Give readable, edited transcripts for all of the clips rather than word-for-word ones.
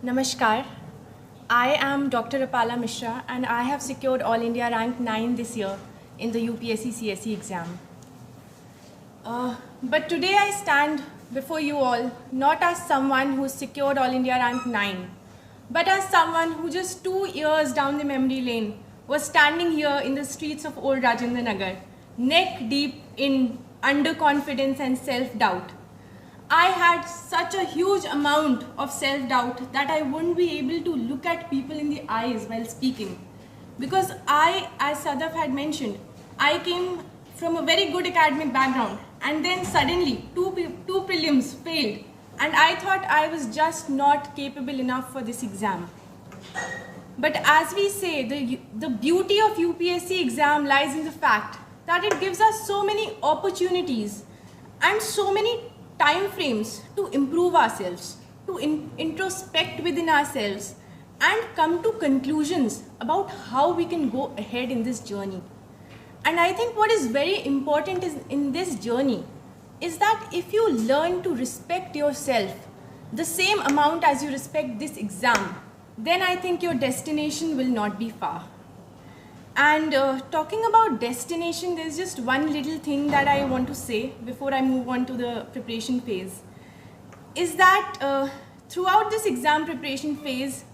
Namaskar. I am Dr. Apala Mishra and I have secured All India rank 9 this year in the UPSC CSE exam. But today I stand before you all not as someone who secured All India rank 9, but as someone who just 2 years down the memory lane was standing here in the streets of Old Rajendra Nagar, neck deep in underconfidence and self-doubt. I had such a huge amount of self-doubt that I wouldn't be able to look at people in the eyes while speaking. Because I, as Sadaf had mentioned, I came from a very good academic background and then suddenly two prelims failed and I thought I was just not capable enough for this exam. But as we say, the beauty of UPSC exam lies in the fact that it gives us so many opportunities and so many time frames to improve ourselves, to introspect within ourselves and come to conclusions about how we can go ahead in this journey. And I think what is very important in this journey is that if you learn to respect yourself the same amount as you respect this exam, then I think your destination will not be far. And talking about destination, there's just one little thing that I want to say before I move on to the preparation phase, is that throughout this exam preparation phase,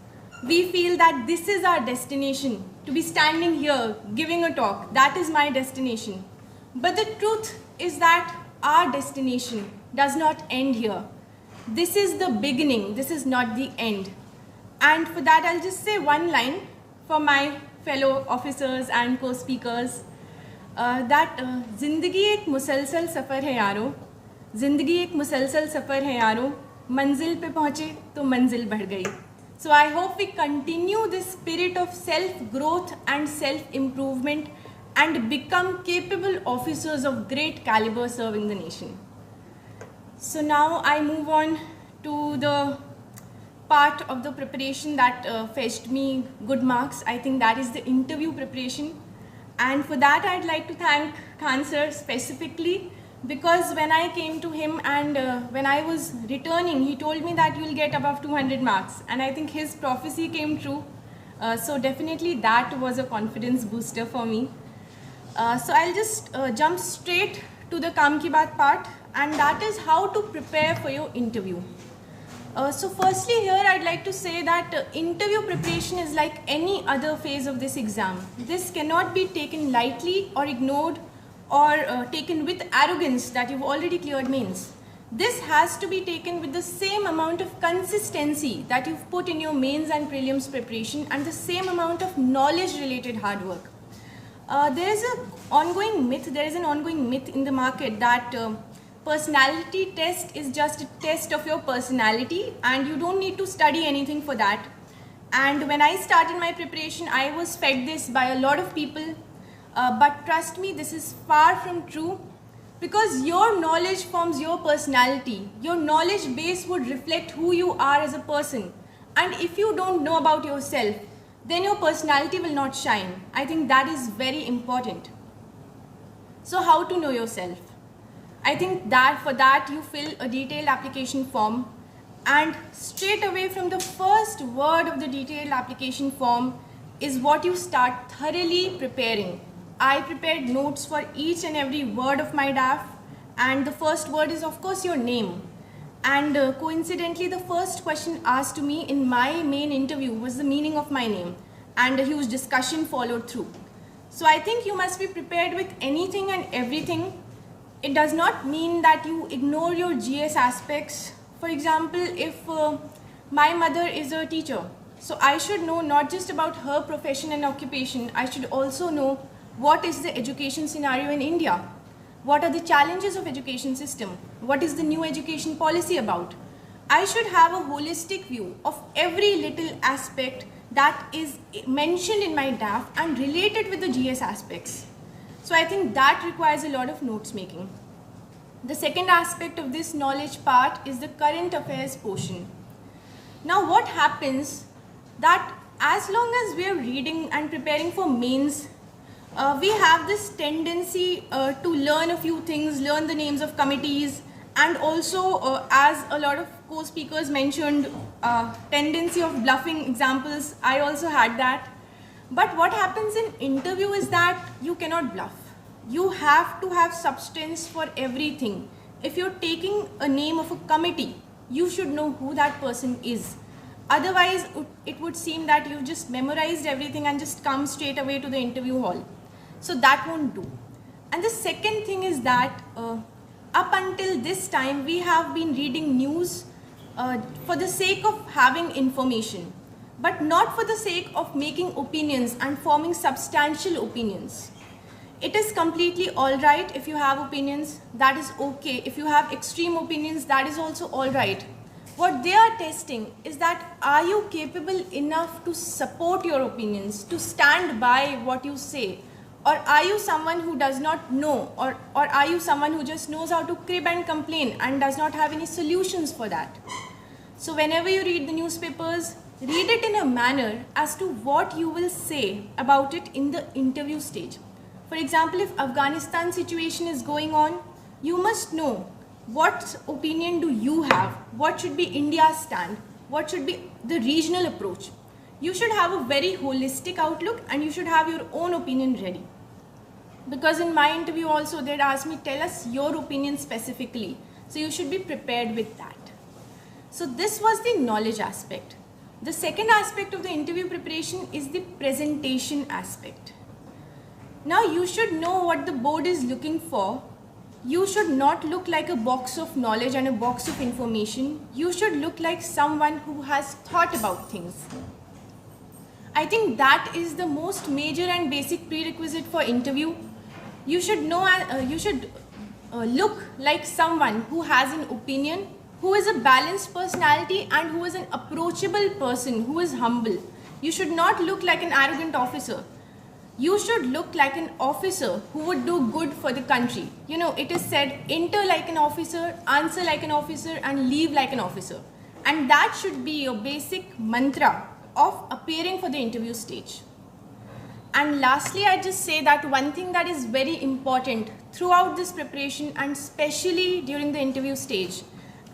we feel that this is our destination, to be standing here, giving a talk, that is my destination. But the truth is that our destination does not end here. This is the beginning, this is not the end. And for that, I'll just say one line for my fellow officers and co-speakers, that ज़िंदगी एक मुसलसल सफ़र है यारों, ज़िंदगी एक मुसलसल सफ़र है यारों, मंजिल पे पहुँचे तो मंजिल बढ़ गई. So I hope we continue this spirit of self-growth and self-improvement and become capable officers of great caliber serving the nation. So now I move on to the part of the preparation that fetched me good marks. I think that is the interview preparation. And for that I'd like to thank Khan sir specifically, because when I came to him and when I was returning, he told me that you'll get above 200 marks. And I think his prophecy came true. So definitely that was a confidence booster for me. So I'll just jump straight to the Kaam Ki Baat part, and that is how to prepare for your interview. So firstly here I'd like to say that interview preparation is like any other phase of this exam. This cannot be taken lightly or ignored or taken with arrogance that you've already cleared mains. This has to be taken with the same amount of consistency that you've put in your mains and prelims preparation and the same amount of knowledge related hard work. There is an ongoing myth in the market that personality test is just a test of your personality and you don't need to study anything for that. And when I started my preparation, I was fed this by a lot of people. But trust me, this is far from true, because your knowledge forms your personality. Your knowledge base would reflect who you are as a person. And if you don't know about yourself, then your personality will not shine. I think that is very important. So how to know yourself? I think that for that you fill a detailed application form, and straight away from the first word of the detailed application form is what you start thoroughly preparing. I prepared notes for each and every word of my DAF, and the first word is of course your name. And coincidentally the first question asked to me in my main interview was the meaning of my name, and a huge discussion followed through. So I think you must be prepared with anything and everything. It does not mean that you ignore your GS aspects. For example, if my mother is a teacher, so I should know not just about her profession and occupation, I should also know what is the education scenario in India? What are the challenges of education system? What is the new education policy about? I should have a holistic view of every little aspect that is mentioned in my DAF and related with the GS aspects. So I think that requires a lot of notes making. The second aspect of this knowledge part is the current affairs portion. Now what happens that as long as we are reading and preparing for mains, we have this tendency to learn a few things, learn the names of committees, and also as a lot of co-speakers mentioned, tendency of bluffing examples. I also had that. But what happens in interview is that you cannot bluff. You have to have substance for everything. If you're taking a name of a committee, you should know who that person is. Otherwise, it would seem that you've just memorized everything and just come straight away to the interview hall. So that won't do. And the second thing is that up until this time, we have been reading news for the sake of having information, but not for the sake of making opinions and forming substantial opinions. It is completely all right if you have opinions, that is okay. If you have extreme opinions, that is also all right. What they are testing is that are you capable enough to support your opinions, to stand by what you say? Or are you someone who does not know, or are you someone who just knows how to crib and complain and does not have any solutions for that? So whenever you read the newspapers, read it in a manner as to what you will say about it in the interview stage. For example, if Afghanistan situation is going on, you must know what opinion do you have, what should be India's stand, what should be the regional approach. You should have a very holistic outlook and you should have your own opinion ready. Because in my interview also they'd ask me, tell us your opinion specifically. So you should be prepared with that. So this was the knowledge aspect. The second aspect of the interview preparation is the presentation aspect. Now you should know what the board is looking for. You should not look like a box of knowledge and a box of information. You should look like someone who has thought about things. I think that is the most major and basic prerequisite for interview. You should know, look like someone who has an opinion, who is a balanced personality and who is an approachable person, who is humble. You should not look like an arrogant officer. You should look like an officer who would do good for the country. You know, it is said, enter like an officer, answer like an officer, and leave like an officer. And that should be your basic mantra of appearing for the interview stage. And lastly, I just say that one thing that is very important throughout this preparation and especially during the interview stage,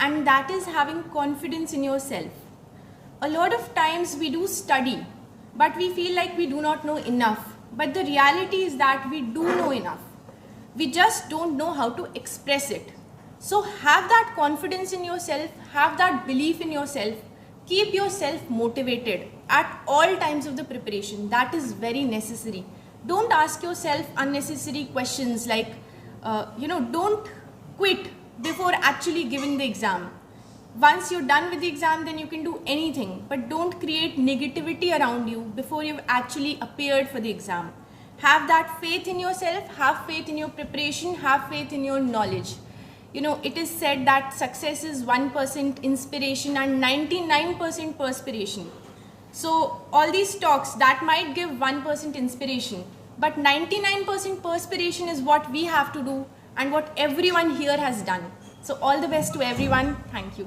and that is having confidence in yourself. A lot of times we do study, but we feel like we do not know enough. But the reality is that we do know enough. We just don't know how to express it. So have that confidence in yourself, have that belief in yourself, keep yourself motivated at all times of the preparation. That is very necessary. Don't ask yourself unnecessary questions like, don't quit before actually giving the exam. Once you're done with the exam, then you can do anything, but don't create negativity around you before you've actually appeared for the exam. Have that faith in yourself, have faith in your preparation, have faith in your knowledge. You know, it is said that success is 1% inspiration and 99% perspiration. So all these talks that might give 1% inspiration, but 99% perspiration is what we have to do and what everyone here has done. So all the best to everyone. Thank you.